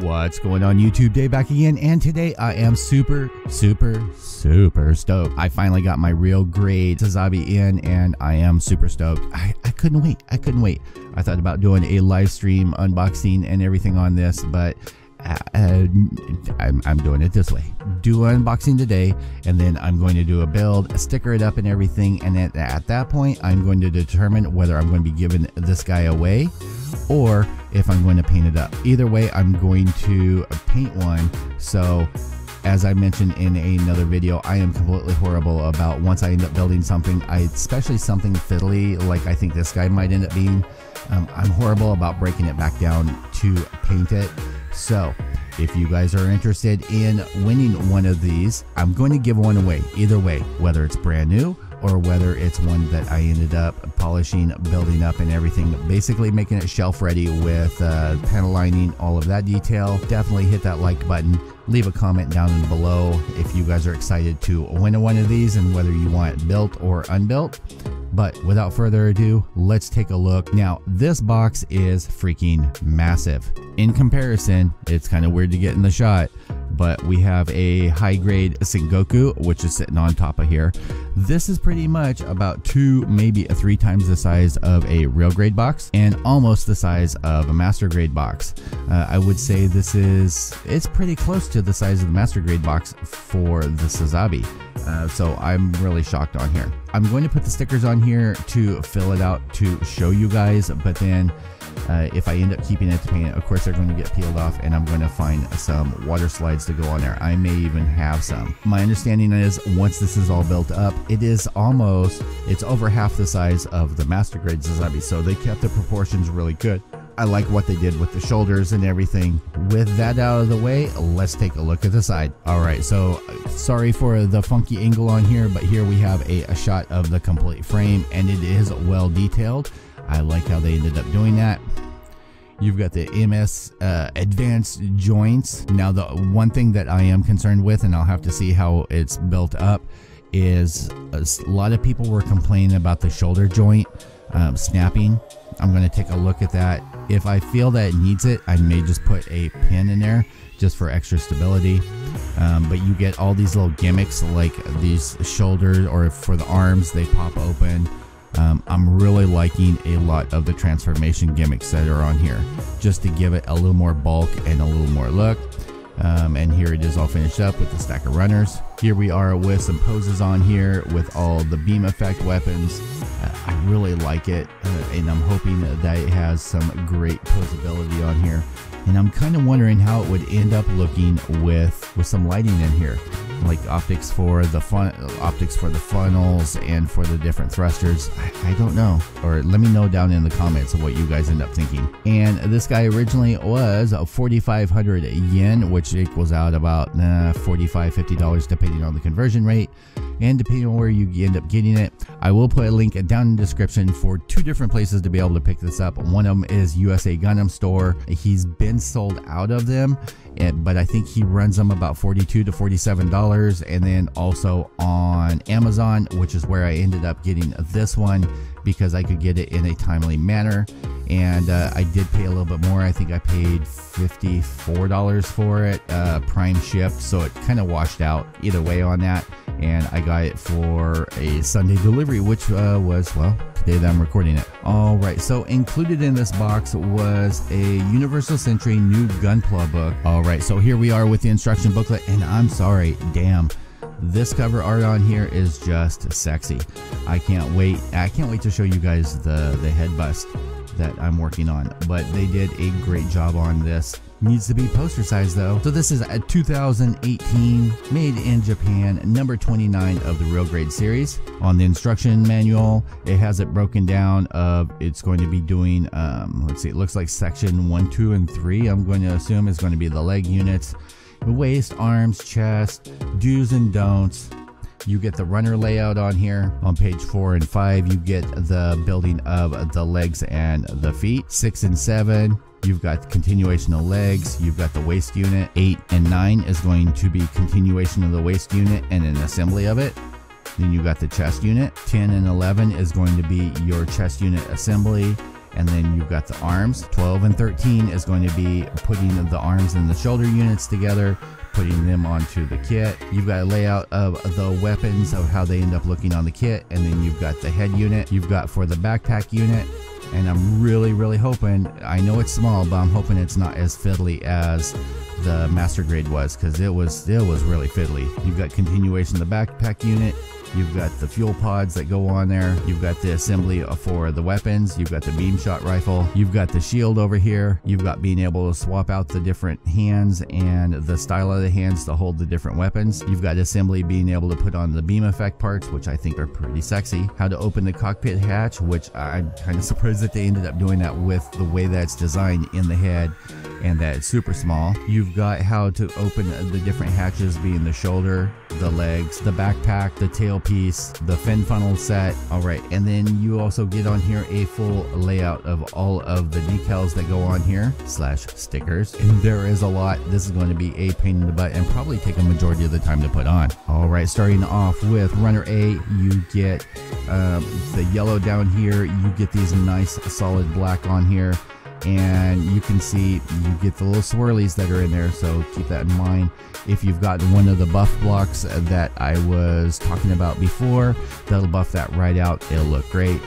What's going on YouTube? Dave back again, and today I am super stoked. I finally got my real grade Sazabi in, and I am super stoked. I couldn't wait. I thought about doing a live stream unboxing and everything on this, but I'm doing it this way. Do an unboxing today, and then I'm going to do a build, sticker it up and everything, and at that point I'm going to determine whether I'm going to be giving this guy away or if I'm going to paint it up. Either way, I'm going to paint one. So as I mentioned in another video, I am completely horrible about once I end up building something, especially something fiddly like I think this guy might end up being. I'm horrible about breaking it back down to paint it. So if you guys are interested in winning one of these, I'm going to give one away either way, whether it's brand new or whether it's one that I ended up polishing, building up and everything, basically making it shelf ready with panel lining, all of that detail. Definitely hit that like button, leave a comment down below if you guys are excited to win one of these and whether you want it built or unbuilt. But without further ado, let's take a look. Now, this box is freaking massive. In comparison, it's kind of weird to get in the shot, but we have a high grade Sengoku, which is sitting on top of here. This is pretty much about 2, maybe 3 times the size of a real grade box and almost the size of a master grade box. I would say it's pretty close to the size of the master grade box for the Sazabi. So I'm really shocked on here. I'm going to put the stickers on here to fill it out to show you guys, but then if I end up keeping it to paint it, of course they're going to get peeled off, and I'm going to find some water slides to go on there. I may even have some. My understanding is once this is all built up, it's over half the size of the master grade Sazabi, so they kept the proportions really good. I like what they did with the shoulders and everything. With that out of the way, let's take a look at the side. Alright, so sorry for the funky angle on here, but here we have a shot of the complete frame, and it is well detailed. I like how they ended up doing that. You've got the MS advanced joints. Now the one thing that I am concerned with, and I'll have to see how it's built up, is a lot of people were complaining about the shoulder joint snapping. I'm going to take a look at that. If I feel that it needs it, I may just put a pin in there just for extra stability. But you get all these little gimmicks like these shoulders, or for the arms, they pop open. I'm really liking a lot of the transformation gimmicks that are on here, just to give it a little more bulk and a little more look. And here it is all finished up with the stack of runners. Here we are with some poses on here with all the beam effect weapons. I really like it, and I'm hoping that it has some great posability on here. And I'm kind of wondering how it would end up looking with some lighting in here, like optics for the funnels and for the different thrusters. I don't know, or let me know down in the comments of what you guys end up thinking. And this guy originally was 4,500 yen, which equals out about $45–50 depending on the conversion rate and depending on where you end up getting it. I will put a link down in the description for 2 different places to be able to pick this up. One of them is USA Gundam Store. He's been sold out of them, but I think he runs them about $42 to $47, and then also on Amazon, which is where I ended up getting this one because I could get it in a timely manner. And I did pay a little bit more. I think I paid $54 for it, prime shipped, so it kind of washed out either way on that. And I got it for a Sunday delivery, which was, well, today that I'm recording it. Alright, so included in this box was a Universal Century new Gunpla book. Alright, so here we are with the instruction booklet, and I'm sorry, damn, this cover art on here is just sexy. I can't wait to show you guys the head bust that I'm working on, but they did a great job on this. Needs to be poster size though. So this is a 2018 made in Japan, number 29 of the real grade series. On the instruction manual, it has it broken down of it's going to be doing let's see, it looks like section 1, 2, and 3 I'm going to assume is going to be the leg units, waist, arms, chest, do's and don'ts. You get the runner layout on here. On page 4 and 5, you get the building of the legs and the feet. 6 and 7, you've got continuation of legs. You've got the waist unit. 8 and 9 is going to be continuation of the waist unit and an assembly of it. Then you got the chest unit. 10 and 11 is going to be your chest unit assembly. And then you've got the arms. 12 and 13 is going to be putting the arms and the shoulder units together, putting them onto the kit. You've got a layout of the weapons, of how they end up looking on the kit, and then you've got the head unit. You've got for the backpack unit, and I'm really hoping, I know it's small, but I'm hoping it's not as fiddly as the master grade was, because it was really fiddly. You've got continuation of the backpack unit. You've got the fuel pods that go on there. You've got the assembly for the weapons. You've got the beam shot rifle. You've got the shield over here. You've got being able to swap out the different hands and the style of the hands to hold the different weapons. You've got assembly being able to put on the beam effect parts, which I think are pretty sexy. How to open the cockpit hatch, which I'm kind of surprised that they ended up doing that with the way that's designed in the head and that it's super small. You've got how to open the different hatches, being the shoulder, the legs, the backpack, the tailpiece, the fin funnel set. All right, and then you also get on here a full layout of all of the decals that go on here / stickers, and there is a lot. This is going to be a pain in the butt and probably take a majority of the time to put on. All right, starting off with runner A, you get the yellow down here. You get these nice solid black on here, and you can see you get the little swirlies that are in there, so keep that in mind. If you've got one of the buff blocks that I was talking about before, that'll buff that right out. It'll look great.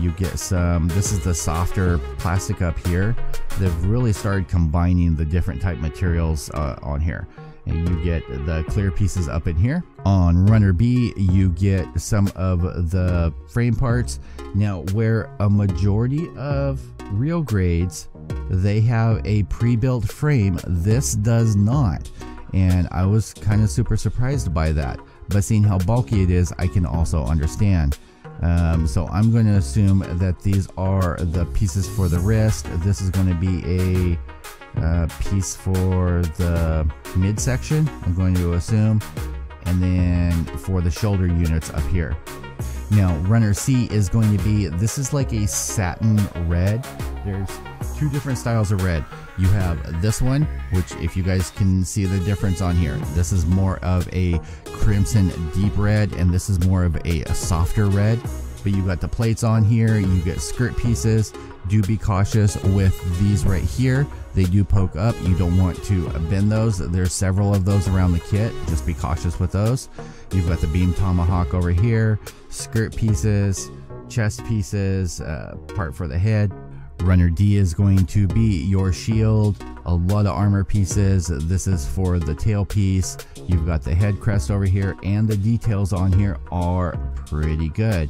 You get some, this is the softer plastic up here. They've really started combining the different type materials on here. And you get the clear pieces up in here. On runner B, you get some of the frame parts. Now, where a majority of real grades, they have a pre-built frame, this does not. And I was kind of super surprised by that. But seeing how bulky it is, I can also understand. So I'm going to assume that these are the pieces for the wrist. This is going to be a piece for the midsection, I'm going to assume, and then for the shoulder units up here. Now runner C is going to be, this is like a satin red. There's two different styles of red. You have this one, which if you guys can see the difference on here, this is more of a crimson deep red, and this is more of a softer red. But you got the plates on here, you get skirt pieces. Do be cautious with these right here. They do poke up. You don't want to bend those. There's several of those around the kit. Just be cautious with those. You've got the beam tomahawk over here, skirt pieces, chest pieces, part for the head. Runner D is going to be your shield, a lot of armor pieces. This is for the tail piece. You've got the head crest over here, and the details on here are pretty good.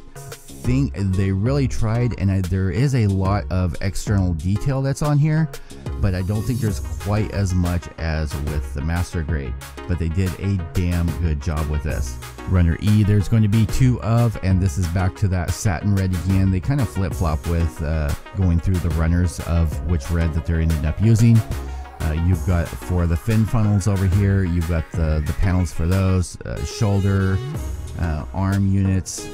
Think they really tried, and there is a lot of external detail that's on here, but I don't think there's quite as much as with the master grade, but they did a damn good job with this. Runner E, there's going to be two of, and this is back to that satin red again. They kind of flip-flop with going through the runners of which red that they're ending up using. You've got for the fin funnels over here, you've got the panels for those, shoulder, arm units.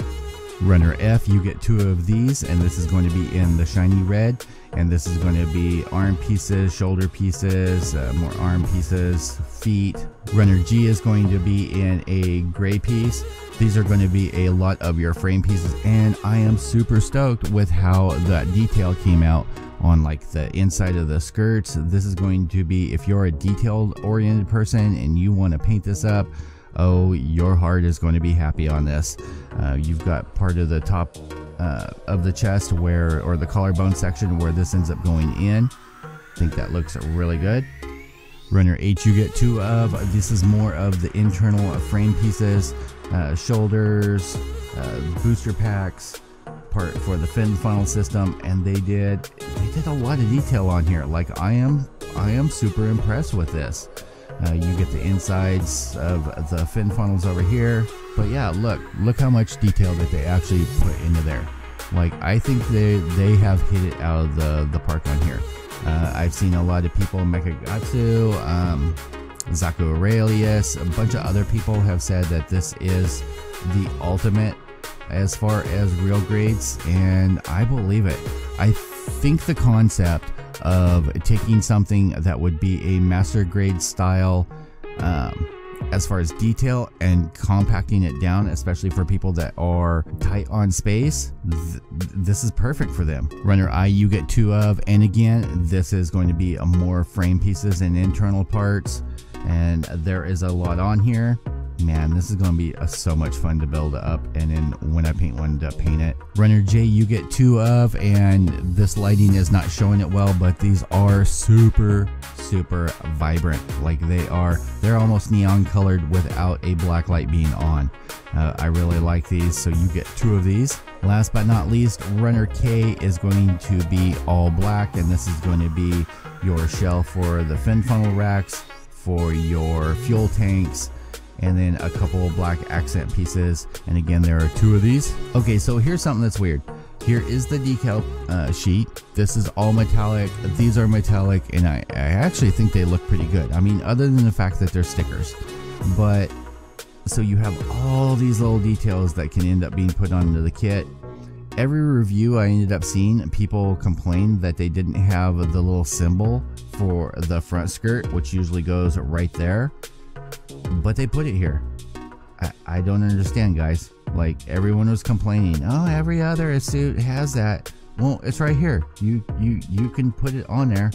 Runner F, you get two of these, and this is going to be in the shiny red, and this is going to be arm pieces, shoulder pieces, more arm pieces, feet. Runner G is going to be in a gray piece. These are going to be a lot of your frame pieces, and I am super stoked with how that detail came out on like the inside of the skirts. This is going to be, if you're a detailed oriented person and you want to paint this up, oh, your heart is going to be happy on this. You've got part of the top of the chest where, or the collarbone section where this ends up going in. I think that looks really good. Runner H, you get two of. This is more of the internal frame pieces, shoulders, booster packs, part for the fin funnel system, and they did a lot of detail on here. Like I am super impressed with this. You get the insides of the fin funnels over here, but yeah, look how much detail that they actually put into there. Like I think they have hit it out of the park on here. I've seen a lot of people, Mechagatsu, Zaku Aurelius, a bunch of other people have said that this is the ultimate as far as real grades, and I believe it. I think the concept of taking something that would be a master grade style as far as detail and compacting it down, especially for people that are tight on space. This is perfect for them. Runner I you get 2 of, and again, this is going to be a more frame pieces and internal parts, and there is a lot on here. Man, this is going to be so much fun to build up, and then when I paint one, to paint it. Runner J you get 2 of, and this lighting is not showing it well, but these are super vibrant. Like they're almost neon colored without a black light being on. I really like these, so you get 2 of these. Last but not least, Runner K is going to be all black, and this is going to be your shell for the fin funnel racks, for your fuel tanks, and then a couple of black accent pieces. And again, there are 2 of these. Okay, so here's something that's weird. Here is the decal sheet. This is all metallic. These are metallic, and I actually think they look pretty good. I mean, other than the fact that they're stickers. But so you have all these little details that can end up being put onto the kit. Every review I ended up seeing, people complained that they didn't have the little symbol for the front skirt, which usually goes right there, but they put it here. I don't understand, guys. Like, everyone was complaining, oh, every other suit has that. Well, it's right here. You can put it on there.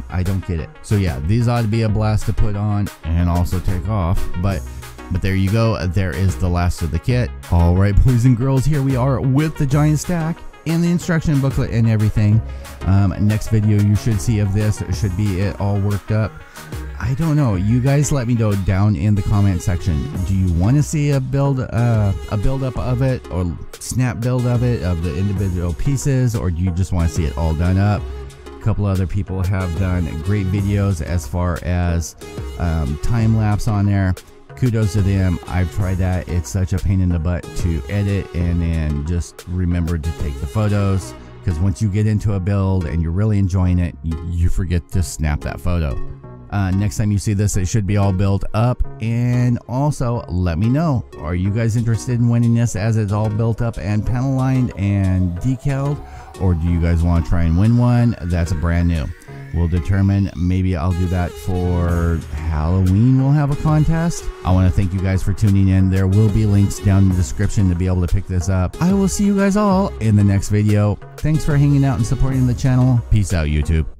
I don't get it. So yeah, these ought to be a blast to put on and also take off, but there you go. There is the last of the kit. All right, boys and girls, here we are with the giant stack and the instruction booklet and everything. Next video you should see of this should be it all worked up. I don't know. You guys let me know down in the comment section. Do you want to see a build up of it, or snap build of it, of the individual pieces, or do you just want to see it all done up? A couple other people have done great videos as far as time lapse on there. Kudos to them. I've tried that. It's such a pain in the butt to edit, and then just remember to take the photos, because once you get into a build and you're really enjoying it, you forget to snap that photo. Next time you see this, it should be all built up. And also, let me know, are you guys interested in winning this as it's all built up and panel lined and decaled, or do you guys want to try and win one that's brand new? We'll determine. Maybe I'll do that for Halloween. We'll have a contest. I want to thank you guys for tuning in. There will be links down in the description to be able to pick this up. I will see you guys all in the next video. Thanks for hanging out and supporting the channel. Peace out, YouTube.